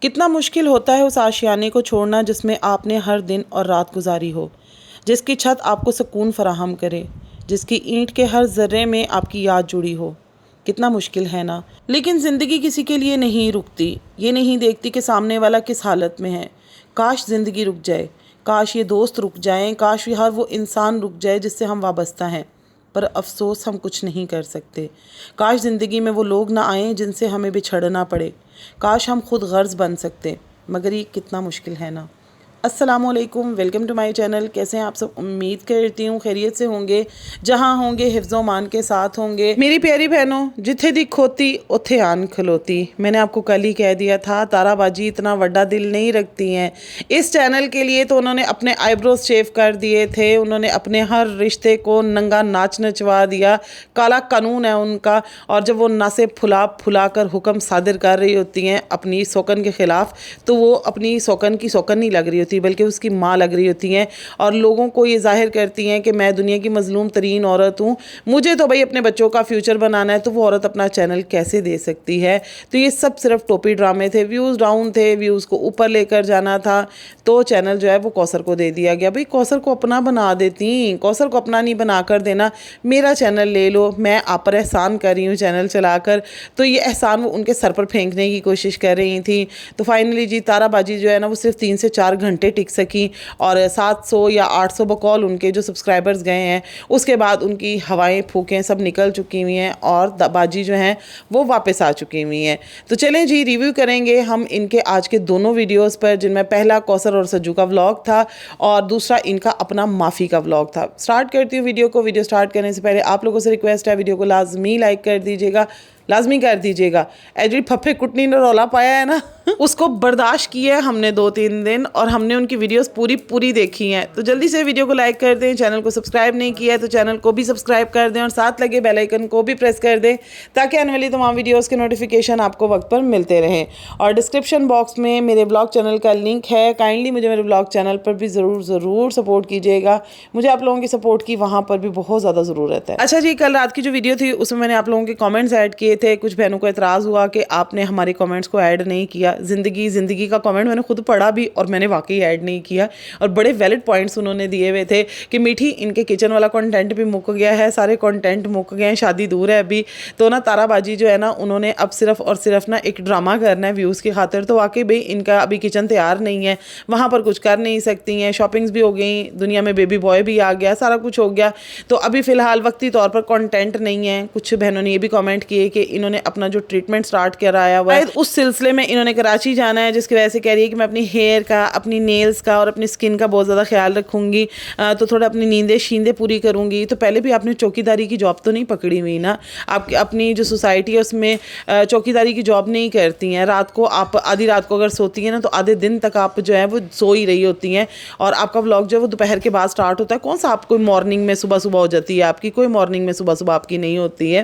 कितना मुश्किल होता है उस आशियाने को छोड़ना जिसमें आपने हर दिन और रात गुजारी हो, जिसकी छत आपको सुकून फराहम करे, जिसकी ईंट के हर ज़र्रे में आपकी याद जुड़ी हो। कितना मुश्किल है ना। लेकिन ज़िंदगी किसी के लिए नहीं रुकती, ये नहीं देखती कि सामने वाला किस हालत में है। काश ज़िंदगी रुक जाए, काश ये दोस्त रुक जाएं, काश हर वो इंसान रुक जाए जिससे हम वाबस्ता हैं। पर अफसोस हम कुछ नहीं कर सकते। काश ज़िंदगी में वो लोग ना आएँ जिनसे हमें बिछड़ना पड़े। काश हम खुद गर्ज़ बन सकते, मगर ये कितना मुश्किल है ना। अस्सलामुअलैकुम, वेलकम टू माय चैनल। कैसे हैं आप सब? उम्मीद करती हूँ खैरियत से होंगे, जहाँ होंगे हिफ्ज़ो मान के साथ होंगे। मेरी प्यारी बहनों, जिथे दी खोती उथे आन खलोती। मैंने आपको कल ही कह दिया था, ताराबाजी इतना बड़ा दिल नहीं रखती हैं। इस चैनल के लिए तो उन्होंने अपने आईब्रोज शेव कर दिए थे, उन्होंने अपने हर रिश्ते को नंगा नाच नचवा दिया। काला कानून है उनका। और जब वो नासे फुला फुला कर हुक्म सादिर कर रही होती हैं अपनी सौकन के ख़िलाफ़, तो वो अपनी सौकन की सौकन नहीं लग रही होती, बल्कि उसकी माँ लग रही होती हैं। और लोगों को ये जाहिर करती हैं कि मैं दुनिया की मज़लूम तरीन औरत हूँ, मुझे तो भाई अपने बच्चों का फ्यूचर बनाना है, तो वो औरत अपना चैनल कैसे दे सकती है। तो ये सब सिर्फ टोपी ड्रामे थे। व्यूज़ डाउन थे, व्यूज़ को ऊपर लेकर जाना था, तो चैनल जो है वो कौसर को दे दिया गया। भाई कौसर को अपना बना देती, कौसर को अपना नहीं बना कर देना। मेरा चैनल ले लो, मैं आप पर एहसान कर रही हूँ चैनल चलाकर। तो ये एहसान वो उनके सर पर फेंकने की कोशिश कर रही थी। तो फाइनली जी ताराबाजी जो है ना, वो सिर्फ 3 से 4 घंटे टिक सकी, और 700 या 800 बकौल उनके जो सब्सक्राइबर्स गए हैं, उसके बाद उनकी हवाएं फूकें सब निकल चुकी हुई हैं, और बाजी जो हैं वो वापस आ चुकी हुई हैं। तो चलें जी, रिव्यू करेंगे हम इनके आज के दोनों वीडियोस पर, जिनमें पहला कौसर और सज्जू का व्लॉग था और दूसरा इनका अपना माफ़ी का व्लॉग था। स्टार्ट करती हूँ वीडियो को। वीडियो स्टार्ट करने से पहले आप लोगों से रिक्वेस्ट है, वीडियो को लाजमी लाइक कर दीजिएगा, लाजमी कर दीजिएगा। एजरी फफे कुटनी ने रौला पाया है ना उसको बर्दाश्त किया है हमने 2-3 दिन, और हमने उनकी वीडियोस पूरी देखी हैं। तो जल्दी से वीडियो को लाइक कर दें। चैनल को सब्सक्राइब नहीं किया है तो चैनल को भी सब्सक्राइब कर दें, और साथ लगे बेल आइकन को भी प्रेस कर दें, ताकि आने वाली तमाम वीडियोस के नोटिफिकेशन आपको वक्त पर मिलते रहें। और डिस्क्रिप्शन बॉक्स में मेरे ब्लॉग चैनल का लिंक है, काइंडली मुझे मेरे ब्लॉग चैनल पर भी ज़रूर सपोर्ट कीजिएगा। मुझे आप लोगों की सपोर्ट की वहाँ पर भी बहुत ज़्यादा ज़रूरत है। अच्छा जी, कल रात की जो वीडियो थी उसमें मैंने आप लोगों के कॉमेंट्स ऐड किए थे। कुछ बहनों को एतराज़ हुआ कि आपने हमारे कॉमेंट्स को ऐड नहीं किया। ज़िंदगी का कमेंट मैंने खुद पढ़ा भी, और मैंने वाकई ऐड नहीं किया, और बड़े वैलिड पॉइंट्स उन्होंने दिए हुए थे कि मीठी इनके किचन वाला कंटेंट भी मुक गया है, सारे कंटेंट मुक गए हैं, शादी दूर है अभी। तो ना ताराबाजी जो है ना, उन्होंने अब सिर्फ और सिर्फ ना एक ड्रामा करना है व्यूज़ की खातिर। तो वाकई भाई इनका अभी किचन तैयार नहीं है, वहाँ पर कुछ कर नहीं सकती हैं। शॉपिंग्स भी हो गई, दुनिया में बेबी बॉय भी आ गया, सारा कुछ हो गया। तो अभी फ़िलहाल वक्ती तौर पर कंटेंट नहीं है। कुछ बहनों ने ये भी कमेंट किए कि इन्होंने अपना जो ट्रीटमेंट स्टार्ट कराया हुआ है, उस सिलसिले में इन्होंने कराची जाना है, जिसकी वजह से कह रही है कि मैं अपनी हेयर का, अपनी नेल्स का और अपनी स्किन का बहुत ज़्यादा ख्याल रखूँगी, तो थोड़ा अपनी नींदें शींदें पूरी करूँगी। तो पहले भी आपने चौकीदारी की जॉब तो नहीं पकड़ी हुई ना। आप अपनी जो सोसाइटी है उसमें चौकीदारी की जॉब नहीं करती हैं। रात को आप आधी रात को अगर सोती हैं ना, तो आधे दिन तक आप जो है वो सो ही रही होती हैं, और आपका व्लॉग जो है वो दोपहर के बाद स्टार्ट होता है। कौन सा आप कोई मॉर्निंग में सुबह हो जाती है आपकी? कोई मॉर्निंग में सुबह आपकी नहीं होती है।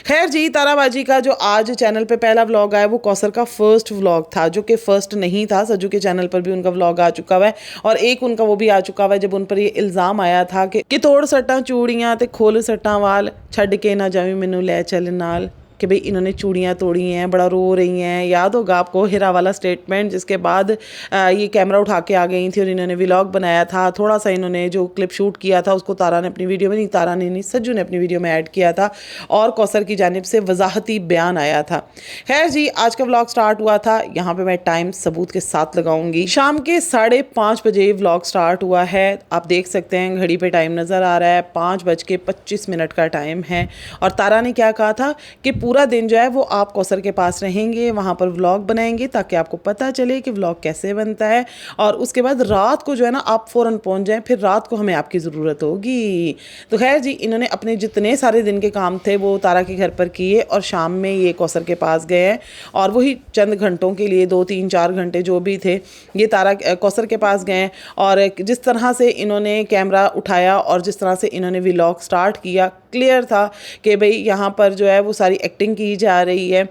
खैर जी, ताराबाजी का जो आज चैनल पे पहला व्लॉग आया वो कौसर का फर्स्ट व्लॉग था, जो कि फर्स्ट नहीं था। सज्जू के चैनल पर भी उनका व्लॉग आ चुका हुआ है, और एक उनका वो भी आ चुका हुआ है जब उन पर ये इल्ज़ाम आया था कि तोड़ सट्टा चूड़ियाँ ते खोल सट्टा वाल, छड़ के ना जावी मैनू ले चल नाल, कि भाई इन्होंने चूड़ियाँ तोड़ी हैं, बड़ा रो रही हैं। याद होगा आपको हीरा वाला स्टेटमेंट, जिसके बाद ये कैमरा उठा के आ गई थी और इन्होंने व्लॉग बनाया था। थोड़ा सा इन्होंने जो क्लिप शूट किया था उसको तारा ने अपनी वीडियो में नहीं सज्जू ने अपनी वीडियो में ऐड किया था, और कौसर की जानिब से वजाहती बयान आया था। खैर जी, आज का व्लॉग स्टार्ट हुआ था, यहाँ पर मैं टाइम सबूत के साथ लगाऊंगी। शाम के 5:30 बजे व्लॉग स्टार्ट हुआ है। आप देख सकते हैं घड़ी पर टाइम नज़र आ रहा है, 5:25 का टाइम है। और तारा ने क्या कहा था कि पूरा दिन जो है वो आप कौसर के पास रहेंगे, वहाँ पर व्लॉग बनाएंगे, ताकि आपको पता चले कि व्लॉग कैसे बनता है। और उसके बाद रात को जो है ना आप फ़ौरन पहुँच जाएं, फिर रात को हमें आपकी ज़रूरत होगी। तो खैर जी, इन्होंने अपने जितने सारे दिन के काम थे वो तारा के घर पर किए, और शाम में ये कौसर के पास गए हैं, और वही चंद घंटों के लिए 2-3-4 घंटे जो भी थे ये तारा कौसर के पास गए। और जिस तरह से इन्होंने कैमरा उठाया और जिस तरह से इन्होंने व्लॉग स्टार्ट किया, क्लियर था कि भाई यहाँ पर जो है वो सारी एक्टिंग की जा रही है।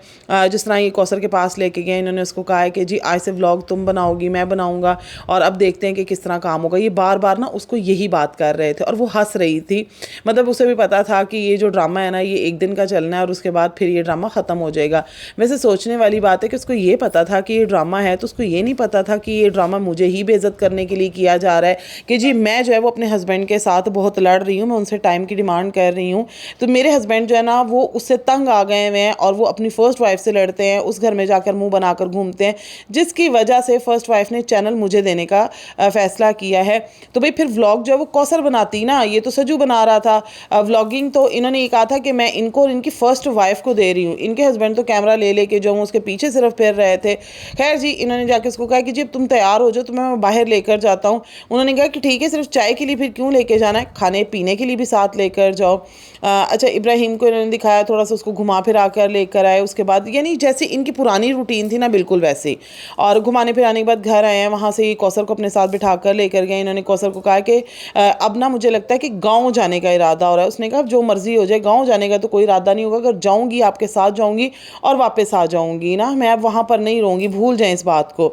जिस तरह ये कौसर के पास लेके गए, इन्होंने उसको कहा है कि जी आज से व्लॉग तुम बनाओगी, मैं बनाऊंगा, और अब देखते हैं कि किस तरह काम होगा। ये बार बार ना उसको यही बात कर रहे थे और वो हंस रही थी। मतलब उसे भी पता था कि ये जो ड्रामा है ना ये एक दिन का चलना है और उसके बाद फिर ये ड्रामा ख़त्म हो जाएगा। वैसे सोचने वाली बात है कि उसको ये पता था कि ये ड्रामा है, तो उसको ये नहीं पता था कि ये ड्रामा मुझे ही बेइज्जत करने के लिए किया जा रहा है कि जी मैं जो है वो अपने हस्बैंड के साथ बहुत लड़ रही हूँ, मैं उनसे टाइम की डिमांड कर रही हूँ, तो मेरे हस्बैंड जो है ना वो उससे तंग आ गए हुए हैं और वो अपनी फर्स्ट वाइफ से लड़ते हैं, उस घर में जाकर मुंह बनाकर घूमते हैं, जिसकी वजह से फर्स्ट वाइफ ने चैनल मुझे देने का फैसला किया है। तो भाई फिर व्लॉग जो है वो कौसर बनाती ना, ये तो सजू बना रहा था व्लॉगिंग। तो इन्होंने ये कहा था कि मैं इनको और इनकी फर्स्ट वाइफ को दे रही हूँ। इनके हस्बैंड तो कैमरा ले लेके जो उसके पीछे सिर्फ फिर रहे थे। खैर जी, इन्होंने जाके उसको कहा कि जी अब तुम तैयार हो जाओ तो मैं बाहर लेकर जाता हूँ। उन्होंने कहा कि ठीक है, सिर्फ चाय के लिए फिर क्यों लेके जाना है, खाने पीने के लिए भी साथ लेकर जाओ। अच्छा, इब्राहिम को इन्होंने दिखाया, थोड़ा सा उसको घुमा फिरा कर लेकर आए। उसके बाद यानी जैसे इनकी पुरानी रूटीन थी ना बिल्कुल वैसे, और घुमाने फिराने के बाद घर आए हैं, वहाँ से कौसर को अपने साथ बिठा कर लेकर गए। इन्होंने कौसर को कहा कि अब ना मुझे लगता है कि गाँव जाने का इरादा हो रहा है। उसने कहा जो मर्जी हो जाए, गाँव जाने का तो कोई इरादा नहीं होगा, अगर जाऊँगी आपके साथ जाऊँगी और वापस आ जाऊँगी ना, मैं अब वहाँ पर नहीं रहूँगी, भूल जाएँ इस बात को।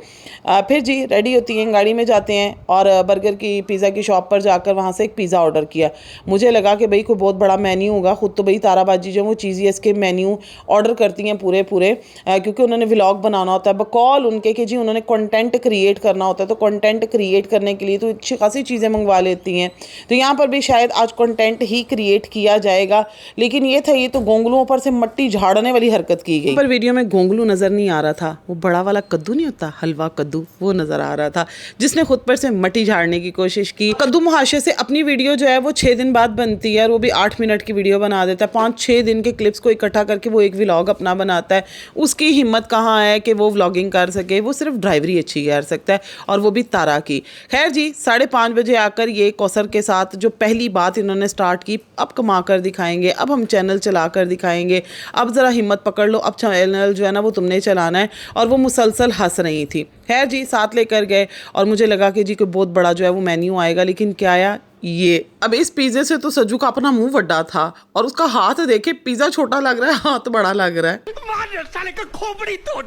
फिर जी रेडी होती हैं, गाड़ी में जाते हैं और बर्गर की पिज़्ज़ा की शॉप पर जाकर वहाँ से एक पिज़्ज़ा ऑर्डर किया। मुझे लगा कि भाई कोई बहुत बड़ा मेन्यू होगा, खुद तो भाई ताराबाजी जो वो चीज़ी के मेन्यू ऑर्डर करती हैं पूरे क्योंकि उन्होंने व्लॉग बनाना होता है बकौल उनके कि जी उन्होंने कंटेंट क्रिएट करना होता है। तो कंटेंट क्रिएट करने के लिए तो अच्छी खासी चीज़ें मंगवा लेती हैं। तो यहाँ पर भी शायद आज कंटेंट ही क्रिएट किया जाएगा, लेकिन ये था, ये तो गोंगलुओं पर से मट्टी झाड़ने वाली हरकत की गई। पर वीडियो में गोंगलू नज़र नहीं आ रहा था, वो बड़ा वाला कद्दू नहीं होता, हलवा कद्दू, वो नज़र आ रहा था, जिसने खुद पर से मट्टी झाड़ने की कोशिश की। कद्दू मुहाशे से अपनी वीडियो जो है वो 6 दिन बाद बनती है और वो भी 8 मिनट की वीडियो बना देता है। 5-6 दिन के क्लिप्स को इकट्ठा करके वो एक व्लॉग अपना बनाता है। उसकी हिम्मत कहाँ है कि वो व्लॉगिंग कर सके, वो सिर्फ ड्राइवरी अच्छी कर सकता है, और वो भी तारा की। खैर जी, 5:30 बजे आकर ये कौसर के साथ जो पहली बात इन्होंने स्टार्ट की, अब कमा कर दिखाएंगे, अब हम चैनल चला कर दिखाएंगे, अब ज़रा हिम्मत पकड़ लो, अब चैनल जो है ना वो तुमने चलाना है। और वो मुसलसल हंस रही थी। खैर जी, साथ लेकर गए और मुझे लगा कि जी कोई बहुत बड़ा जो है वो मेन्यू आएगा, लेकिन क्या आया ये। अब इस पिज़्ज़े से तो सज्जू का अपना मुंह बड़ा था और उसका हाथ देखे, पिज़्ज़ा छोटा लग रहा है, हाथ बड़ा लग रहा है। साले का खोपड़ी तोड़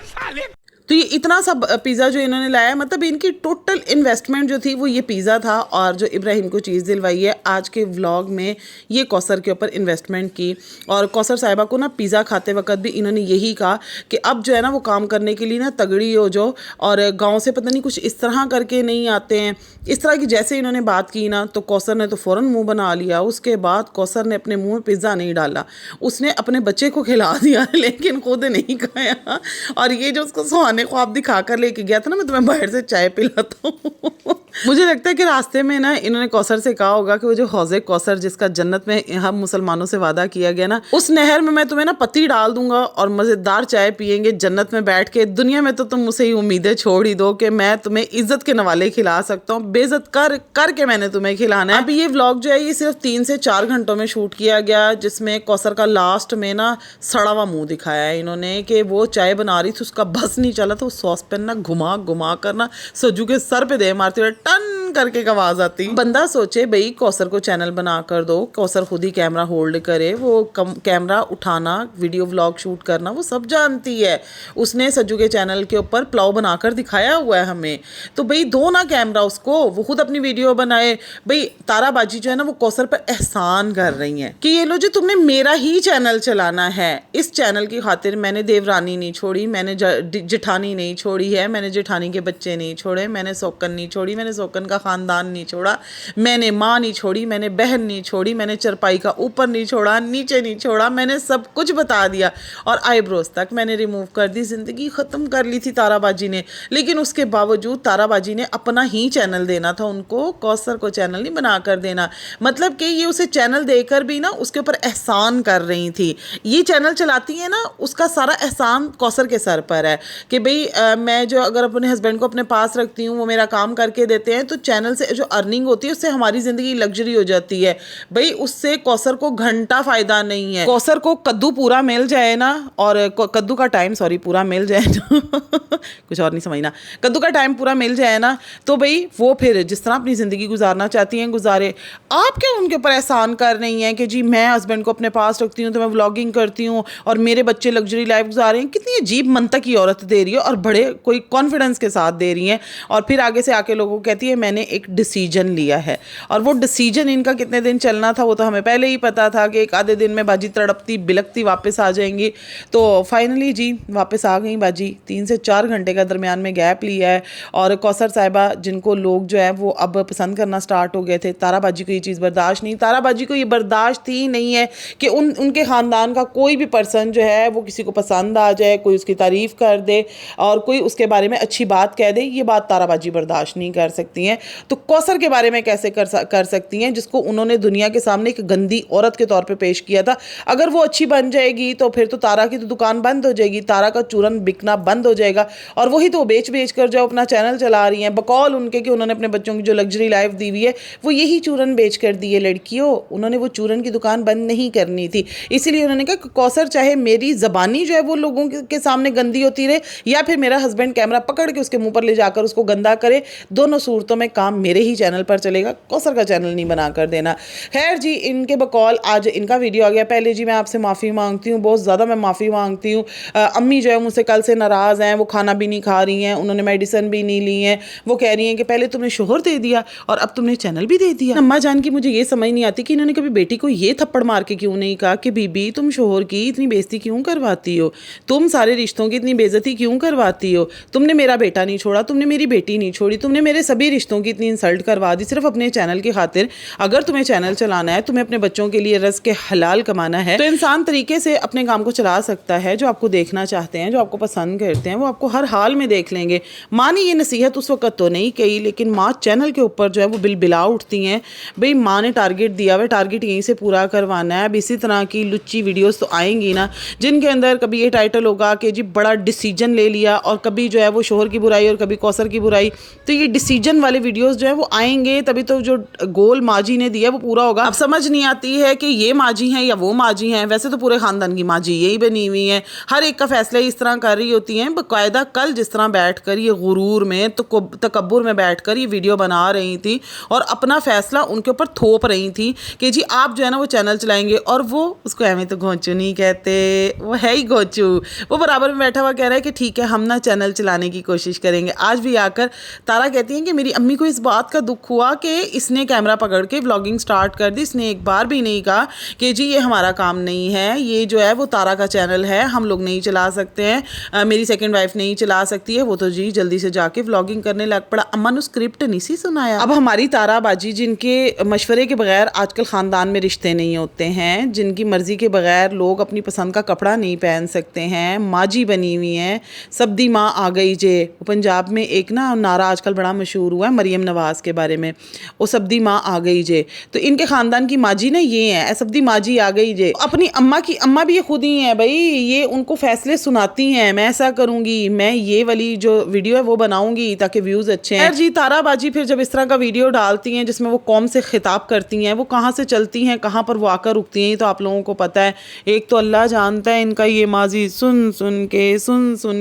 साले। तो ये इतना सा पिज़्ज़ा जो इन्होंने लाया, मतलब इनकी टोटल इन्वेस्टमेंट जो थी वो ये पिज़्ज़ा था, और जो इब्राहिम को चीज़ दिलवाई है आज के व्लॉग में ये कौसर के ऊपर इन्वेस्टमेंट की। और कौसर साहिबा को ना पिज़्ज़ा खाते वक्त भी इन्होंने यही कहा कि अब जो है ना वो काम करने के लिए ना तगड़ी हो जो, और गाँव से पता नहीं कुछ इस तरह करके नहीं आते हैं। इस तरह की जैसे इन्होंने बात की ना, तो कौसर ने तो फ़ौरन मुँह बना लिया। उसके बाद कौसर ने अपने मुँह में पिज़्ज़ा नहीं डाला, उसने अपने बच्चे को खिला दिया, लेकिन खुद नहीं खाया। और ये जो उसको सुहाने ख्वाब दिखा कर लेके गया था ना, मैं तुम्हें बाहर से चाय पिलाता हूँ। मुझे लगता है कि रास्ते में ना इन्होंने कौसर से कहा होगा कि वो जो हौज़े कौसर जिसका जन्नत में हम मुसलमानों से वादा किया गया ना, उस नहर में मैं तुम्हें ना पत्ती डाल दूंगा और मज़ेदार चाय पियेंगे जन्नत में बैठ के। दुनिया में तो तुम मुझसे ही उम्मीदें छोड़ ही दो कि मैं तुम्हें इज्जत के नवाले खिला सकता हूँ, बेइज्जत कर के मैंने तुम्हें खिलाना है। अभी ये व्लॉग जो है ये सिर्फ 3 से 4 घंटों में शूट किया गया, जिसमें कौसर का लास्ट में ना सड़ा हुआ मुँह दिखाया है इन्होंने कि वो चाय बना रही थी, उसका बस नहीं चला, तो सॉस पेन ना घुमा कर ना सज्जू के सर पे दे मारती हुए टन करके एक आवाज आती। बंदा सोचे भाई कौसर को चैनल बना कर दो, कौसर खुद ही कैमरा होल्ड करे, वो कैमरा उठाना, वीडियो व्लॉग शूट करना वो सब जानती है। उसने सज्जू के चैनल के ऊपर प्लाव बनाकर दिखाया हुआ है हमें, तो भाई दो ना कैमरा उसको, वो खुद अपनी वीडियो बनाए। भाई ताराबाजी जो है ना वो कौसर पर एहसान कर रही है कि ये लो जी तुमने मेरा ही चैनल चलाना है, इस चैनल की खातिर मैंने देवरानी नहीं छोड़ी, मैंने जेठानी नहीं छोड़ी है, मैंने जेठानी के बच्चे नहीं छोड़े, मैंने सौकन नहीं छोड़ी, मैंने सौकन का ख़ानदान नहीं छोड़ा, मैंने माँ नहीं छोड़ी, मैंने बहन नहीं छोड़ी, मैंने चरपाई का ऊपर नहीं छोड़ा, नीचे नहीं छोड़ा, मैंने सब कुछ बता दिया। और आईब्रोज तक मैंने रिमूव कर दी, ज़िंदगी ख़त्म कर ली थी ताराबाजी ने। लेकिन उसके बावजूद ताराबाजी ने अपना ही चैनल देना था उनको, कौसर को चैनल नहीं बना कर देना। मतलब कि ये उसे चैनल देकर भी ना उसके ऊपर एहसान कर रही थी। ये चैनल चलाती है ना, उसका सारा एहसान कौसर के सर पर है कि भाई मैं जो अगर अपने हस्बैंड को अपने पास रखती हूँ, वो मेरा काम करके देते हैं, तो चैनल से जो अर्निंग होती है उससे हमारी ज़िंदगी लग्जरी हो जाती है। भाई उससे कौसर को घंटा फ़ायदा नहीं है। कौसर को कद्दू पूरा मिल जाए ना, और कद्दू का टाइम पूरा मिल जाए ना कुछ और नहीं समझना। कद्दू का टाइम पूरा मिल जाए ना तो भाई वो फिर जिस तरह अपनी ज़िंदगी गुजारना चाहती हैं गुजारे। आप क्या उनके ऊपर एहसान कर रही हैं कि जी मैं हस्बैंड को अपने पास रखती हूँ तो मैं व्लॉगिंग करती हूँ और मेरे बच्चे लग्जरी लाइफ गुजार रहे हैं। कितनी अजीब मनतक की औरत दे रही है और बड़े कोई कॉन्फिडेंस के साथ दे रही हैं, और फिर आगे से आके लोगों को कहती है मैंने एक डिसीजन लिया है। और वो डिसीजन इनका कितने दिन चलना था वो तो हमें पहले ही पता था कि एक आधे दिन में बाजी तड़पती बिलकती वापस आ जाएंगी। तो फाइनली जी वापस आ गई बाजी। 3 से 4 घंटे का दरमियान में गैप लिया है। और कौसर साहिबा जिनको लोग जो है वो अब पसंद करना स्टार्ट हो गए थे, तारा बाजी को ये चीज़ बर्दाश्त नहीं, तारा बाजी को ये बर्दाश्त ही नहीं है कि उनके ख़ानदान का कोई भी पर्सन जो है वो किसी को पसंद आ जाए, कोई उसकी तारीफ़ कर दे और कोई उसके बारे में अच्छी बात कह दे। ये बात तारा बाजी बर्दाश्त नहीं कर सकती हैं। तो कौसर के बारे में कैसे कर सकती हैं जिसको उन्होंने दुनिया के सामने एक गंदी औरत के तौर पे पेश किया था। अगर वो अच्छी बन जाएगी तो फिर तो तारा की तो दुकान बंद हो जाएगी, तारा का चूरन बिकना बंद हो जाएगा। और वही तो बेच कर जो अपना चैनल चला रही हैं, बकौल उनके कि उन्होंने अपने बच्चों की जो लग्जरी लाइफ दी हुई है वो यही चूरन बेच कर दी है। लड़कियों, उन्होंने वो चूरन की दुकान बंद नहीं करनी थी, इसीलिए उन्होंने कहा कौसर चाहे मेरी ज़बानी जो है वो लोगों के सामने गंदी होती रहे या फिर मेरा हस्बैंड कैमरा पकड़ के उसके मुंह पर ले जाकर उसको गंदा करे, दोनों सूरतों में काम मेरे ही चैनल पर चलेगा, कौसर का चैनल नहीं बना कर देना। खैर जी, इनके बकौल आज इनका वीडियो आ गया। पहले जी मैं आपसे माफ़ी मांगती हूँ, बहुत ज़्यादा मैं माफ़ी मांगती हूँ। अम्मी जो है मुझसे कल से नाराज़ हैं, वो खाना भी नहीं खा रही हैं, उन्होंने मेडिसिन भी नहीं ली हैं। वो कह रही हैं कि पहले तुमने शोहर दे दिया और अब तुमने चैनल भी दे दिया। अम्मा जान की मुझे ये समझ नहीं आती कि इन्होंने कभी बेटी को ये थप्पड़ मार के क्यों नहीं कहा कि बीबी तुम शोहर की इतनी बेइज्जती क्यों करवाती हो, तुम सारे रिश्तों की इतनी बेइज्जती क्यों करवाती हो, तुमने मेरा बेटा नहीं छोड़ा, तुमने मेरी बेटी नहीं छोड़ी, तुमने मेरे सभी रिश्तों की इतनी इंसल्ट करवा दी सिर्फ अपने चैनल की खातिर। अगर तुम्हें चैनल चलाना है, तुम्हें अपने बच्चों के लिए रज़्क़ हलाल कमाना है तो इंसान तरीके से अपने काम को चला सकता है। जो आपको देखना चाहते हैं, जो आपको पसंद करते हैं, वो आपको हर हाल में देख लेंगे। माँ ने ये नसीहत उस वक्त तो नहीं कही, लेकिन माँ चैनल के ऊपर जो है वो बिलबिला उठती हैं। भाई माँ ने टारगेट दिया हुआ, टारगेट यहीं से पूरा करवाना है। अब इसी तरह की लुच्ची वीडियोस तो आएंगी ना जिनके अंदर कभी ये टाइटल होगा कि जी बड़ा डिसीजन ले लिया, और कभी जो है वो शोहर की बुराई और कभी कौसर की बुराई। तो ये डिसीजन वाले वीडियोस जो है वो आएंगे, तभी तो जो गोल माजी ने दिया वो पूरा होगा। अब समझ नहीं आती है कि ये माजी हैं या वो माजी हैं। वैसे तो पूरे ख़ानदान की माजी यही बनी हुई हैं, हर एक का फैसला इस तरह कर रही होती हैं। बाकायदा कल जिस तरह बैठकर ये गुरूर में तो तकब्बुर में बैठकर ये वीडियो बना रही थी और अपना फैसला उनके ऊपर थोप रही थी कि जी आप जो है ना वो चैनल चलाएंगे। और वो उसको एवं तो घोंचू नहीं कहते, वो है ही घोंचू। वो बराबर में बैठा हुआ कह रहा है कि ठीक है हम ना चैनल चलाने की कोशिश करेंगे। आज भी आकर तारा कहती हैं कि मेरी अम्मी को इस बात का दुख हुआ कि इसने कैमरा पकड़ के व्लॉगिंग स्टार्ट कर दी, इसने एक बार भी नहीं कहा कि जी ये हमारा काम नहीं है, ये जो है वो तारा का चैनल है, हम लोग नहीं चला सकते हैं, मेरी सेकंड वाइफ नहीं चला सकती है। वो तो जी जल्दी से जाके व्लॉगिंग करने लग पड़ा। अम्मा ने स्क्रिप्ट नहीं सी सुनाया। अब हमारी तारा बाजी जिनके मशवरे के बगैर आजकल ख़ानदान में रिश्ते नहीं होते हैं, जिनकी मर्ज़ी के बगैर लोग अपनी पसंद का कपड़ा नहीं पहन सकते हैं, माजी बनी हुई हैं, सबदी माँ आ गई जे। पंजाब में एक ना नारा आजकल बड़ा मशहूर हुआ है मरियम नवाज़ के बारे में, वो सबदी माँ आ गई जे। तो इनके ख़ानदान की माजी ना ये हैं, सबदी माजी आ गई जे। अपनी अम्मा की अम्मा भी ये खुद ही हैं भाई, ये उनको फैसले सुनाती हैं, मैं ऐसा करूँगी, मैं ये वाली जो वीडियो है वो बनाऊँगी ताकि व्यूज़ अच्छे हैं। जी तारा बाजी फिर जब इस तरह का वीडियो डालती हैं जिसमें वो कौम से खिताब करती हैं, वो कहाँ से चलती हैं, कहाँ पर वो आकर रुकती हैं, तो आप लोगों को पता है। एक तो अल्लाह जानता है इनका ये माजी सुन सुन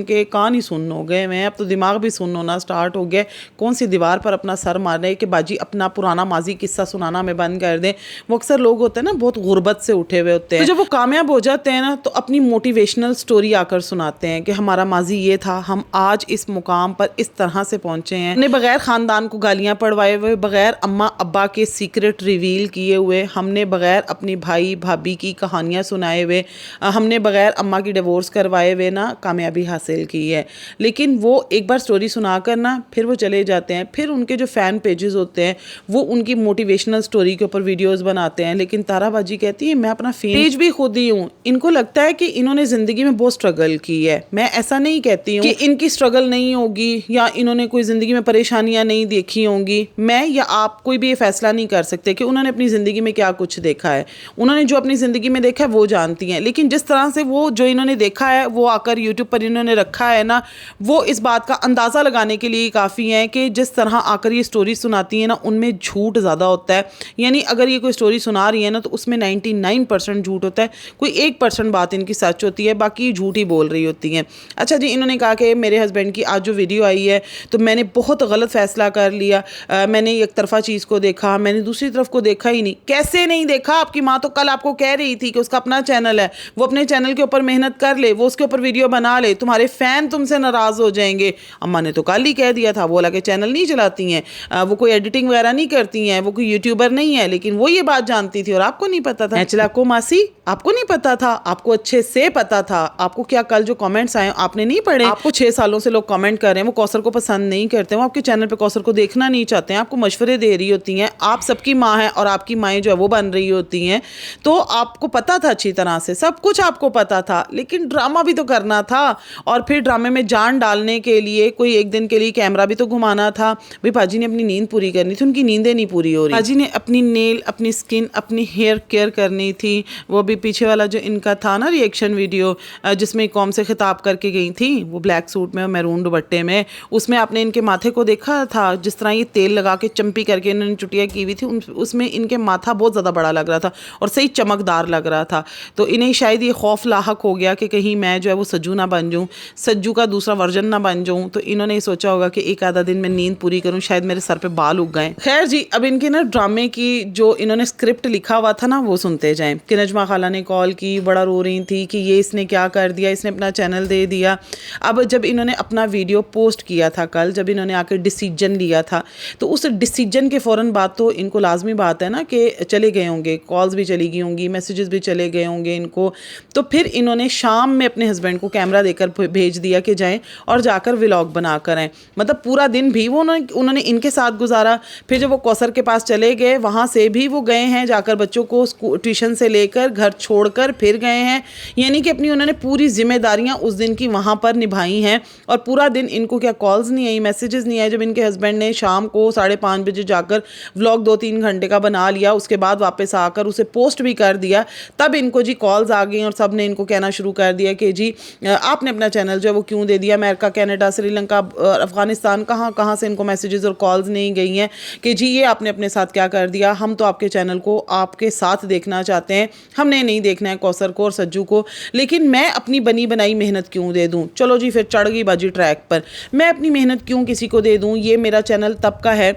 के कान ही सुन हो गए। मैं अब तो दिमाग भी सुन होना स्टार्ट हो गया। कौन सी दीवार पर अपना सर मारने कि बाजी अपना पुराना माजी किस्सा सुनाना में बंद कर दें। वो अक्सर लोग होते हैं ना बहुत गुर्बत से उठे हुए होते हैं, तो जब वो कामयाब हो जाते हैं ना तो अपनी मोटिवेशनल स्टोरी आकर सुनाते हैं कि हमारा माजी ये था, हम आज इस मुकाम पर इस तरह से पहुंचे हैं। हमने बगैर ख़ानदान को गालियाँ पड़वाए हुए, बगैर अम्मा अब्बा के सीक्रेट रिवील किए हुए, हमने बगैर अपनी भाई भाभी की कहानियाँ सुनाए हुए, हमने बगैर अम्मा की डिवोर्स करवाए हुए ना कामयाबी हासिल की है। लेकिन वो एक बार स्टोरी सुनाकर ना फिर वो चले जाते हैं। फिर उनके जो फ़ैन पेजेस होते हैं वो उनकी मोटिवेशनल स्टोरी के ऊपर वीडियोस बनाते हैं। लेकिन तारा बाजी कहती है मैं अपना पेज भी खुद ही हूँ। इनको लगता है कि इन्होंने ज़िंदगी में बहुत स्ट्रगल की है। मैं ऐसा नहीं कहती हूँ कि इनकी स्ट्रगल नहीं होगी या इन्होंने कोई ज़िंदगी में परेशानियाँ नहीं देखी होंगी। मैं या आप कोई भी ये फैसला नहीं कर सकते कि उन्होंने अपनी ज़िंदगी में क्या कुछ देखा है। उन्होंने जो अपनी ज़िंदगी में देखा है वो जानती हैं। लेकिन जिस तरह से वो जो इन्होंने देखा है वो आकर यूट्यूब पर इन्होंने रखा है ना, वो इस बात का अंदाज़ा लगाने के लिए काफ़ी है कि जिस तरह आकर ये स्टोरी सुनाती है ना उनमें झूठ ज़्यादा होता है। यानी अगर ये कोई स्टोरी सुना रही है ना तो उसमें 99% झूठ होता है, कोई 1% बात इनकी सच होती है, बाकी झूठ ही बोल रही होती हैं। अच्छा जी, इन्होंने कहा कि मेरे हस्बैंड की आज जो वीडियो आई है तो मैंने बहुत गलत फ़ैसला कर लिया, मैंने एक तरफा चीज़ को देखा, मैंने दूसरी तरफ को देखा ही नहीं। कैसे नहीं देखा? आपकी माँ तो कल आपको कह रही थी कि उसका अपना चैनल है, वो अपने चैनल के ऊपर मेहनत कर ले, वो उसके ऊपर वीडियो बना ले, तुम्हारे फ़ैन तुमसे नाराज़ हो जाएंगे। अम्मा ने तो कल ही कह दिया था, बोला कि चैनल नहीं चलाती हैं, वो कोई एडिटिंग वगैरह नहीं करती हैं, वो कोई यूट्यूबर नहीं है। लेकिन वो ये बात जानती थी और आपको नहीं पता था। चला को मासी, आपको नहीं पता था? आपको अच्छे से पता था। आपको क्या कल जो कमेंट्स आए आपने नहीं पढ़े? आपको 6 सालों से लोग कमेंट कर रहे हैं, वो कौसर को पसंद नहीं करते, वो आपके चैनल पे कौसर को देखना नहीं चाहते हैं, आपको मशवरे दे रही होती हैं। आप सबकी माँ हैं और आपकी माएँ जो है वो बन रही होती हैं, तो आपको पता था अच्छी तरह से, सब कुछ आपको पता था, लेकिन ड्रामा भी तो करना था। और फिर ड्रामे में जान डालने के लिए कोई एक दिन के लिए कैमरा भी तो घुमाना था। भाई पाजी ने अपनी नींद पूरी करनी थी, उनकी नींदें नहीं पूरी हो रही। पाजी ने अपनी नेल, अपनी स्किन, अपनी हेयर केयर करनी थी। वो भी पीछे वाला जो इनका था ना रिएक्शन वीडियो, जिसमें कौम से खिताब करके गई थी, वो ब्लैक सूट में, मैरून दुपट्टे में, उसमें आपने इनके माथे को देखा था, जिस तरह ये तेल लगा के चंपी करके इन्होंने चुटिया की हुई थी, उसमें इनके माथा बहुत ज़्यादा बड़ा लग रहा था और सही चमकदार लग रहा था। तो इन्हें शायद ये खौफ लाहक हो गया कि कहीं मैं जो है वो सज्जू ना बन जाऊँ, सज्जू का दूसरा वर्जन ना बन जाऊँ। तो इन्होंने ये सोचा होगा कि एक आधा दिन मैं नींद पूरी करूँ, शायद मेरे सर पे बाल उग गए। खैर जी, अब इनके ना ड्रामे की जो इन्होंने स्क्रिप्ट लिखा हुआ था ना वो सुनते जाएं। कि नजमा खाला ने कॉल की, बड़ा रो रही थी कि ये इसने क्या कर दिया, इसने अपना चैनल दे दिया। अब जब इन्होंने अपना वीडियो पोस्ट किया था कल, जब इन्होंने आकर डिसीजन लिया था, तो उस डिसीजन के फ़ौरन बाद तो इनको लाजमी बात है ना कि चले गए होंगे, कॉल्स भी चली गई होंगी, मैसेजेस भी चले गए होंगे इनको। तो फिर इन्होंने शाम में अपने हस्बैंड को कैमरा देकर भेज दिया कि जाएं और जाकर व्लॉग बना कर आएँ। मतलब पूरा दिन भी वो उन्होंने इनके साथ गुजारा। फिर जब वो कौसर के पास चले गए, वहाँ से भी वो गए हैं, जाकर बच्चों को ट्यूशन से लेकर घर छोड़कर फिर गए हैं। यानी कि अपनी उन्होंने पूरी जिम्मेदारियां उस दिन की वहाँ पर निभाई हैं। और पूरा दिन इनको क्या कॉल्स नहीं आई, मैसेजेस नहीं आए। जब इनके हस्बैंड ने शाम को 5:30 बजे जाकर व्लॉग 2-3 घंटे का बना लिया, उसके बाद वापस आकर उसे पोस्ट भी कर दिया, तब इनको जी कॉल्स आ गई और सब ने इनको कहना शुरू कर दिया कि जी आपने अपना चैनल जो है वो क्यों दे दिया। अमेरिका, कनाडा, श्रीलंका, अफगानिस्तान, कहाँ कहाँ से इनको मैसेजेस और कॉल्स नहीं गई हैं कि जी ये आपने अपने साथ क्या कर दिया, हम तो आपके चैनल को आपके साथ देखना चाहते हैं, हमने नहीं देखना है कौसर को और सज्जू को, लेकिन मैं अपनी बनी बनाई मेहनत क्यों दे दूं। चलो जी, फिर चढ़ गई बाजी ट्रैक पर। मैं अपनी मेहनत क्यों किसी को दे दूं। ये मेरा चैनल तब का है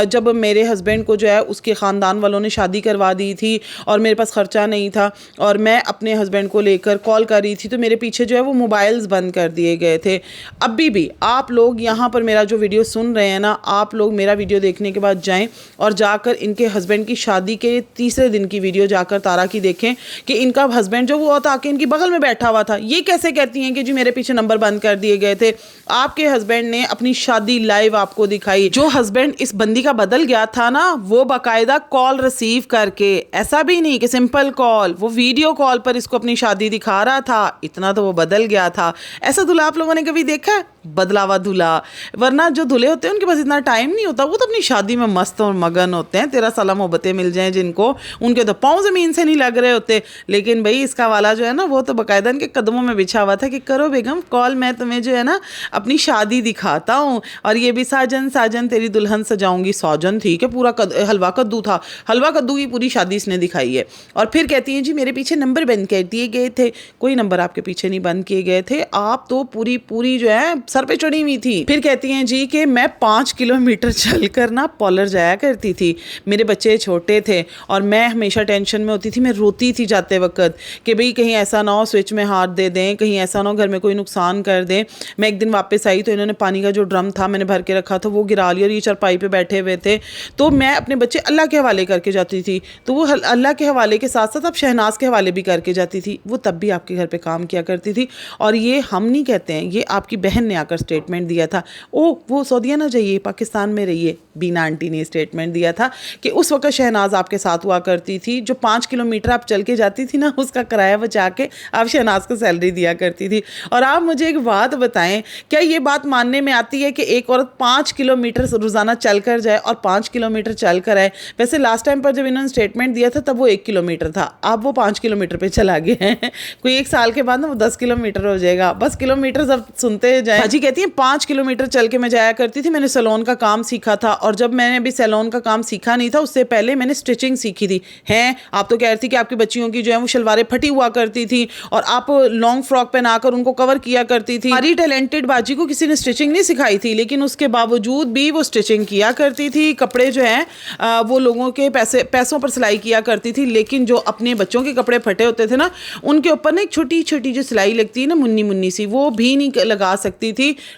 जब मेरे हस्बैंड को जो है उसके ख़ानदान वालों ने शादी करवा दी थी और मेरे पास ख़र्चा नहीं था और मैं अपने हस्बैंड को लेकर कॉल कर रही थी, तो मेरे पीछे जो है वो मोबाइल्स बंद कर दिए गए थे। अभी भी आप लोग यहाँ पर मेरा जो वीडियो सुन रहे हैं ना, आप लोग मेरा वीडियो देखने के बाद जाएँ और जाकर इनके हस्बैंड की शादी के तीसरे दिन की वीडियो जाकर तारा की देखें कि इनका हस्बैंड जो वो था कि इनकी बगल में बैठा हुआ था। ये कैसे कहती हैं कि जी मेरे पीछे नंबर बंद कर दिए गए थे। आपके हस्बैंड ने अपनी शादी लाइव आपको दिखाई। जो हस्बैंड इस बंदी का बदल गया था ना, वो बाकायदा कॉल रिसीव करके, ऐसा भी नहीं कि सिंपल कॉल, वो वीडियो कॉल पर इसको अपनी शादी दिखा रहा था। इतना तो वो बदल गया था। ऐसा दूल्हा आप लोगों ने कभी देखा है? बदलावा दूल्हा। वरना जो दूल्हे होते हैं उनके पास इतना टाइम नहीं होता, वो तो अपनी शादी में मस्त और मगन होते हैं। 13 साल मोहब्बतें मिल जाएं जिनको, उनके तो पाँव ज़मीन से नहीं लग रहे होते। लेकिन भाई इसका वाला जो है ना, वो तो बाकायदा इनके कदमों में बिछा हुआ था कि करो बेगम कॉल, मैं तुम्हें जो है ना अपनी शादी दिखाता हूँ। और ये भी साजन साजन तेरी दुल्हन सजाऊंगी। साजन थी कि पूरा हलवा कद्दू था, हलवा कद्दू की पूरी शादी इसने दिखाई है। और फिर कहती हैं जी मेरे पीछे नंबर बंद कर दिए गए थे। कोई नंबर आपके पीछे नहीं बंद किए गए थे, आप तो पूरी जो है सर पे चढ़ी हुई थी। फिर कहती हैं जी कि मैं 5 किलोमीटर चलकर ना पॉलर जाया करती थी। मेरे बच्चे छोटे थे और मैं हमेशा टेंशन में होती थी, मैं रोती थी जाते वक्त कि भाई कहीं ऐसा ना हो स्विच में हाथ दे दें, कहीं ऐसा ना हो घर में कोई नुकसान कर दें। मैं एक दिन वापस आई तो इन्होंने पानी का जो ड्रम था मैंने भर के रखा था वो गिरा लिया और ये चारपाई पे बैठे हुए थे। तो मैं अपने बच्चे अल्लाह के हवाले करके जाती थी, तो वो अल्लाह के हवाले के साथ साथ अब शहनाज के हवाले भी करके जाती थी। वो तब भी आपके घर पे काम किया करती थी। और ये हम नहीं कहते हैं, ये आपकी बहन ने आकर स्टेटमेंट दिया था। वो सऊदीया ना जाइए, पाकिस्तान में रहिए। बीना आंटी ने स्टेटमेंट दिया था कि उस वक्त शहनाज आपके साथ हुआ करती थी। जो 5 किलोमीटर आप चल के जाती थी ना, उसका किराया बचा के आप शहनाज को सैलरी दिया करती थी। और आप मुझे एक बात बताएं, क्या ये बात मानने में आती है कि एक औरत 5 किलोमीटर रोज़ाना चल कर जाए और 5 किलोमीटर चल कर आए? वैसे लास्ट टाइम पर जब इन्होंने स्टेटमेंट दिया था तब वो 1 किलोमीटर था, अब वो 5 किलोमीटर पे चला गया है। कोई 1 साल के बाद ना वो 10 किलोमीटर हो जाएगा। बस किलोमीटर सब सुनते जाए। बाजी कहती हैं 5 किलोमीटर चल के मैं जाया करती थी, मैंने सैलून का काम सीखा था, और जब मैंने अभी सैलून का काम सीखा नहीं था उससे पहले मैंने स्टिचिंग सीखी थी। हैं आप तो कह रही थी कि आपकी बच्चियों की जो है वो शलवारें फटी हुआ करती थी और आप लॉन्ग फ्रॉक पहनाकर उनको कवर किया करती थी। हमारी टैलेंटेड बाजी को किसी ने स्टिचिंग नहीं सिखाई थी, लेकिन उसके बावजूद भी वो स्टिचिंग किया करती थी, कपड़े जो हैं वो लोगों के पैसों पर सिलाई किया करती थी। लेकिन जो अपने बच्चों के कपड़े फटे होते थे ना, उनके ऊपर ना एक छोटी छोटी जो सिलाई लगती है ना, मुन्नी मुन्नी सी, वो भी नहीं लगा सकती थी।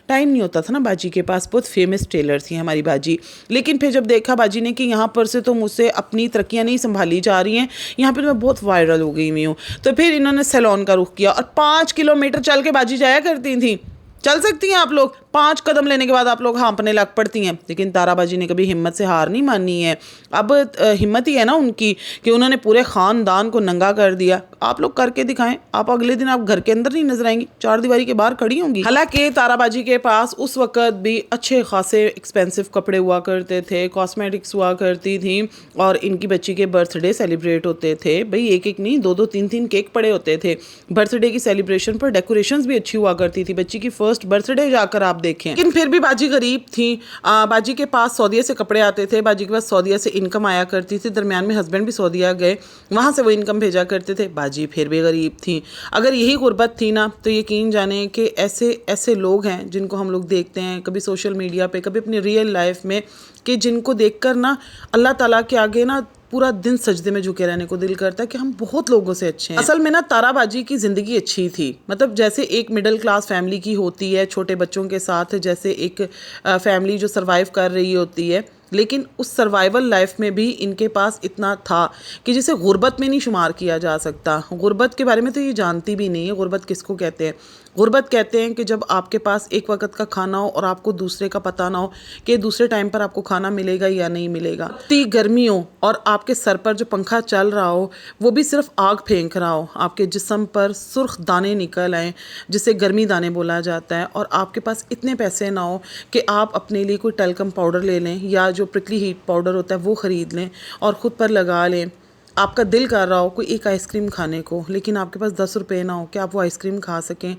टाइम नहीं होता था ना बाजी के पास। बहुत फेमस टेलर थी हमारी बाजी। लेकिन फिर जब देखा बाजी ने कि यहाँ पर से तो मुझसे अपनी तरक्कियाँ नहीं संभाली जा रही हैं, यहाँ पर मैं बहुत वायरल हो गई हुई हूँ, तो फिर इन्होंने सैलून का रुख किया और 5 किलोमीटर चल के बाजी जाया करती थी। चल सकती हैं आप लोग, 5 कदम लेने के बाद आप लोग हाँपने लग पड़ती हैं। लेकिन ताराबाजी ने कभी हिम्मत से हार नहीं मानी है। अब हिम्मत ही है ना उनकी कि उन्होंने पूरे ख़ानदान को नंगा कर दिया। आप लोग करके दिखाएं। आप अगले दिन आप घर के अंदर नहीं नजर आएंगी, 4 दीवारी के बाहर खड़ी होंगी। हालांकि ताराबाजी के पास उस वक़्त भी अच्छे खासे एक्सपेंसिव कपड़े हुआ करते थे, कॉस्मेटिक्स हुआ करती थी, और इनकी बच्ची के बर्थडे सेलिब्रेट होते थे। भाई एक एक नहीं, 2-2 3-3 केक पड़े होते थे। बर्थडे की सेलिब्रेशन पर डेकोरेशंस भी अच्छी हुआ करती थी। बच्ची की फर्स्ट बर्थडे जाकर आप देखें। लेकिन फिर भी बाजी गरीब थी। बाजी के पास सऊदीया से कपड़े आते थे, बाजी के पास सऊदीया से इनकम आया करती थी। दरमियान में हस्बैंड भी सऊदीया गए, वहाँ से वो इनकम भेजा करते थे। बाजी फिर भी गरीब थी। अगर यही गुर्बत थी ना, तो यकीन जाने कि ऐसे ऐसे लोग हैं जिनको हम लोग देखते हैं कभी सोशल मीडिया पे, कभी अपनी रियल लाइफ में, कि जिनको देखकर ना अल्लाह ताला के आगे ना पूरा दिन सजदे में झुके रहने को दिल करता है कि हम बहुत लोगों से अच्छे हैं। असल में ना ताराबाजी की ज़िंदगी अच्छी थी, मतलब जैसे एक मिडिल क्लास फैमिली की होती है छोटे बच्चों के साथ, जैसे एक फैमिली जो सर्वाइव कर रही होती है। लेकिन उस सर्वाइवल लाइफ में भी इनके पास इतना था कि जिसे गुर्बत में नहीं शुमार किया जा सकता। गुर्बत के बारे में तो ये जानती भी नहीं है। गुर्बत किसको कहते हैं? गुर्बत कहते हैं कि जब आपके पास एक वक्त का खाना हो और आपको दूसरे का पता ना हो कि दूसरे टाइम पर आपको खाना मिलेगा या नहीं मिलेगा। इतनी गर्मी हो और आपके सर पर जो पंखा चल रहा हो वो भी सिर्फ आग फेंक रहा हो, आपके जिस्म पर सुर्ख दाने निकल आए जिसे गर्मी दाने बोला जाता है, और आपके पास इतने पैसे ना हो कि आप अपने लिए कोई टेल्कम पाउडर ले लें या जो प्रिकली हीट पाउडर होता है वो ख़रीद लें और ख़ुद पर लगा लें। आपका दिल कर रहा हो कोई एक आइसक्रीम खाने को, लेकिन आपके पास 10 रुपये ना हो कि आप वो आइसक्रीम खा सकें।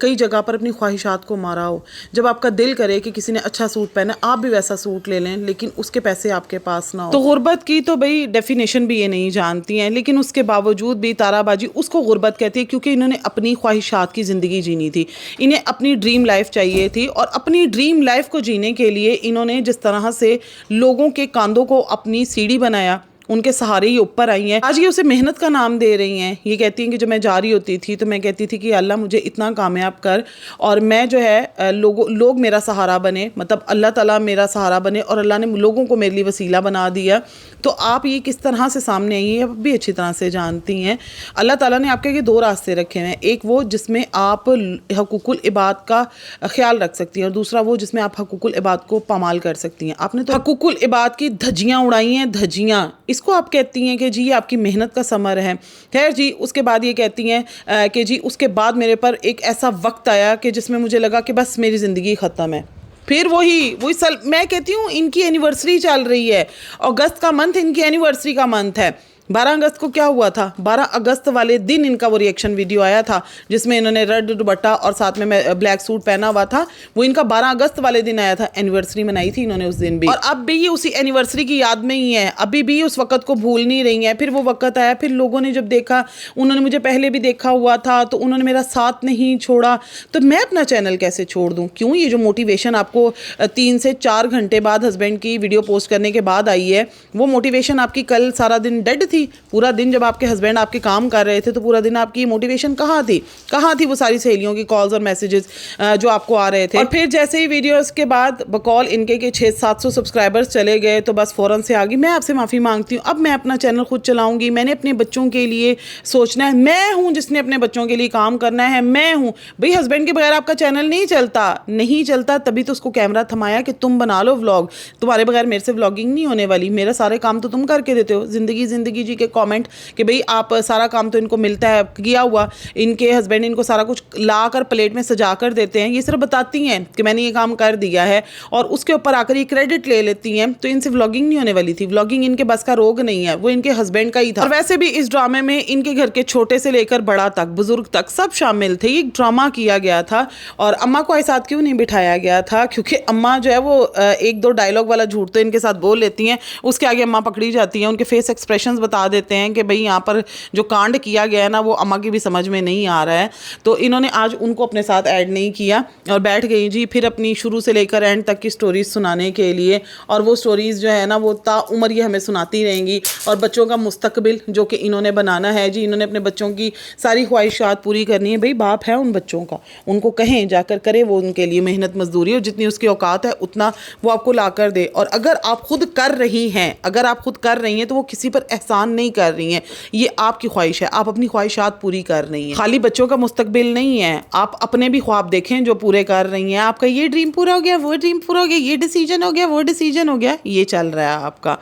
कई जगह पर अपनी ख्वाहिशात को मारा हो। जब आपका दिल करे कि किसी ने अच्छा सूट पहना, आप भी वैसा सूट ले लें, लेकिन उसके पैसे आपके पास ना हो। तो गुर्बत की तो भाई डेफिनेशन भी ये नहीं जानती हैं, लेकिन उसके बावजूद भी ताराबाजी उसको गुर्बत कहती है, क्योंकि इन्होंने अपनी ख्वाहिशात की ज़िंदगी जीनी थी। इन्हें अपनी ड्रीम लाइफ चाहिए थी, और अपनी ड्रीम लाइफ को जीने के लिए इन्होंने जिस तरह से लोगों के कांधों को अपनी सीढ़ी बनाया, उनके सहारे ये ऊपर आई हैं। आज ये उसे मेहनत का नाम दे रही हैं। ये कहती हैं कि जब मैं जा रही होती थी तो मैं कहती थी कि अल्लाह मुझे इतना कामयाब कर, और मैं जो है लोग मेरा सहारा बने, मतलब अल्लाह ताला मेरा सहारा बने, और अल्लाह ने लोगों को मेरे लिए वसीला बना दिया। तो आप ये किस तरह से सामने आई हैं, आप भी अच्छी तरह से जानती हैं। अल्लाह ताला ने आपके 2 रास्ते रखे हैं, एक वो जिसमें आप हकूकुल इबाद का ख्याल रख सकती हैं, और दूसरा वो जिसमें आप हकूकुल इबाद को पामाल कर सकती हैं। आपने तो हकूकुल इबाद की धज्जियाँ उड़ाई हैं, धज्जियाँ, इसको आप कहती हैं कि जी ये आपकी मेहनत का समर है। खैर जी, उसके बाद ये कहती हैं कि जी उसके बाद मेरे पर एक ऐसा वक्त आया कि जिसमें मुझे लगा कि बस मेरी ज़िंदगी ख़त्म है। फिर वही साल मैं कहती हूँ इनकी एनिवर्सरी चल रही है, अगस्त का मंथ इनकी एनिवर्सरी का मंथ है। 12 अगस्त को क्या हुआ था? 12 अगस्त वाले दिन इनका वो रिएक्शन वीडियो आया था जिसमें इन्होंने रेड दुपट्टा और साथ में ब्लैक सूट पहना हुआ था। वो इनका 12 अगस्त वाले दिन आया था। एनिवर्सरी मनाई थी इन्होंने उस दिन भी, और अब भी ये उसी एनिवर्सरी की याद में ही है, अभी भी उस वक्त को भूल नहीं रही हैं। फिर वो वक्त आया, फिर लोगों ने जब देखा, उन्होंने मुझे पहले भी देखा हुआ था तो उन्होंने मेरा साथ नहीं छोड़ा, तो मैं अपना चैनल कैसे छोड़ दूँ? क्यों? ये जो मोटिवेशन आपको 3 से 4 घंटे बाद हस्बैंड की वीडियो पोस्ट करने के बाद आई है, वो मोटिवेशन आपकी कल सारा दिन डेड थी। पूरा दिन जब आपके हस्बैंड आपके काम कर रहे थे तो पूरा दिन आपकी मोटिवेशन कहाँ थी? कहाँ थी वो सारी सहेलियों की कॉल्स और मैसेजेस जो आपको आ रहे थे? और फिर जैसे ही वीडियोस के बाद बकौल इनके के 600-700 सब्सक्राइबर्स चले गए तो बस फ़ौरन से आ गई, मैं आपसे माफ़ी मांगती हूँ, अब मैं अपना चैनल खुद चलाऊँगी, मैंने अपने बच्चों के लिए सोचना है, मैं हूँ जिसने अपने बच्चों के लिए काम करना है, मैं हूँ। भाई हस्बैंड के बगैर आपका चैनल नहीं चलता, नहीं चलता, तभी तो उसको कैमरा थमाया कि तुम बना लो व्लॉग, तुम्हारे बगैर मेरे से व्लॉगिंग नहीं होने वाली, मेरा सारे काम तो तुम करके देते हो। ज़िंदगी कीजिए कि कमेंट कि भाई आप सारा काम तो इनको मिलता है किया हुआ, इनके हस्बैंड इनको सारा कुछ ला कर प्लेट में सजा कर देते हैं, ये सिर्फ बताती हैं कि मैंने ये काम कर दिया है और उसके ऊपर आकर ये क्रेडिट ले लेती हैं। तो इनसे व्लॉगिंग नहीं होने वाली थी, व्लॉगिंग इनके बस का रोग नहीं है, वो इनके हस्बैंड का ही था। और वैसे भी इस ड्रामे में इनके घर के छोटे से लेकर बड़ा तक, बुजुर्ग तक सब शामिल थे। ये ड्रामा किया गया था और अम्मा को साथ क्यों नहीं बिठाया गया था, क्योंकि अम्मा जो है वो एक दो डायलॉग वाला झूठ तो इनके साथ बोल लेती हैं, उसके आगे अम्मा पकड़ी जाती हैं, उनके फेस एक्सप्रेशंस बता देते हैं कि भाई यहाँ पर जो कांड किया गया है ना वो अम्मा की भी समझ में नहीं आ रहा है। तो इन्होंने आज उनको अपने साथ ऐड नहीं किया और बैठ गई जी फिर अपनी शुरू से लेकर एंड तक की स्टोरीज सुनाने के लिए। और वो स्टोरीज जो है ना वो ताउम्र ये हमें सुनाती रहेंगी। और बच्चों का मुस्तकबिल जो कि इन्होंने बनाना है जी, इन्होंने अपने बच्चों की सारी ख्वाहिशात पूरी करनी है। भाई बाप है उन बच्चों का, उनको कहें जाकर करे वो उनके लिए मेहनत मजदूरी, और जितनी उसकी औकात है उतना वो आपको ला कर दे। और अगर आप खुद कर रही हैं, अगर आप खुद कर रही हैं तो वो किसी पर एहसान नहीं कर रही हैं, ये आपकी ख्वाहिश है, आप अपनी ख्वाहिशात पूरी कर रही हैं। खाली बच्चों का मुस्तकबिल नहीं है, आप अपने भी ख्वाब देखें जो पूरे कर रही हैं। आपका ये ड्रीम पूरा हो गया, वो ड्रीम पूरा हो गया, ये डिसीजन हो गया, वो डिसीजन हो गया, ये चल रहा है आपका।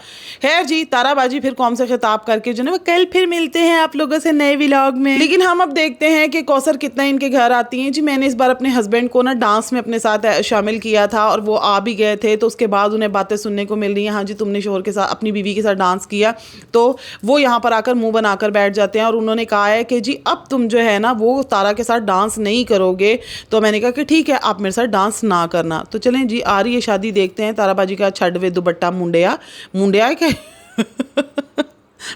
खैर जी, ताराबाजी फिर कौन सा खिताब करके जो है कल फिर मिलते हैं आप लोगों से नए व्लॉग में। लेकिन हम अब देखते हैं कि कौसर कितना इनके घर आती हैं जी। मैंने इस बार अपने हस्बैंड को ना डांस में अपने साथ शामिल किया था और वो आ भी गए थे, तो उसके बाद उन्हें बातें सुनने को मिल रही हैं, हाँ जी तुमने शोहर के साथ अपनी बीवी के साथ डांस किया। तो वो यहाँ पर आकर मुंह बनाकर बैठ जाते हैं और उन्होंने कहा है कि जी अब तुम जो है ना वो तारा के साथ डांस नहीं करोगे। तो मैंने कहा कि ठीक है आप मेरे साथ डांस ना करना। तो चलें जी, आ रही है शादी, देखते हैं ताराबाजी का छड़वे दुपट्टा मुंडिया मुंडिया क्या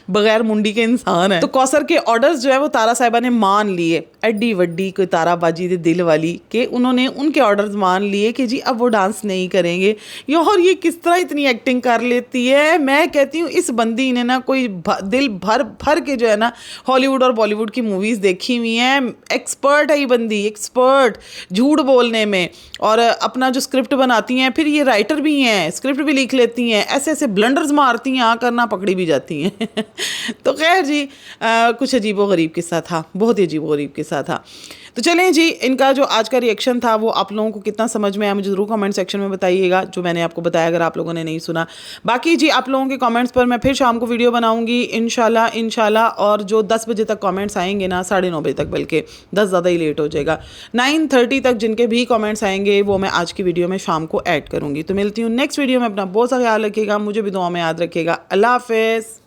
बगैर मुंडी के इंसान है। तो कौसर के ऑर्डर्स जो है वो तारा साहिबा ने मान लिए, एड्डी वड्डी कोई ताराबाजी दे दिल वाली कि उन्होंने उनके ऑर्डर्स मान लिए कि जी अब वो डांस नहीं करेंगे। यार ये किस तरह इतनी एक्टिंग कर लेती है। मैं कहती हूँ इस बंदी ने ना कोई दिल भर भर के जो है ना हॉलीवुड और बॉलीवुड की मूवीज़ देखी हुई हैं। एक्सपर्ट है ये बंदी, एक्सपर्ट झूठ बोलने में। और अपना जो स्क्रिप्ट बनाती हैं, फिर ये राइटर भी हैं, स्क्रिप्ट भी लिख लेती हैं, ऐसे ऐसे ब्लंडर्स मारती हैं, आकर ना पकड़ी भी जाती हैं। तो खैर जी कुछ अजीबोगरीब किस्सा था, बहुत ही अजीबोगरीब किस्सा था। तो चलें जी, इनका जो आज का रिएक्शन था वो आप लोगों को कितना समझ में आया मुझे ज़रूर कमेंट सेक्शन में बताइएगा, जो मैंने आपको बताया अगर आप लोगों ने नहीं सुना। बाकी जी आप लोगों के कमेंट्स पर मैं फिर शाम को वीडियो बनाऊंगी इंशाल्लाह। और जो 10 बजे तक कमेंट्स आएंगे ना, 9:30 बजे तक, बल्कि 10 ज़्यादा ही लेट हो जाएगा, 9:30 तक जिनके भी कमेंट्स आएंगे वो मैं आज की वीडियो में शाम को ऐड करूँगी। तो मिलती हूँ नेक्स्ट वीडियो में। अपना बहुत सा ख्याल रखिएगा, मुझे भी दुआ में याद रखिएगा। अल्लाह हाफ़िज़।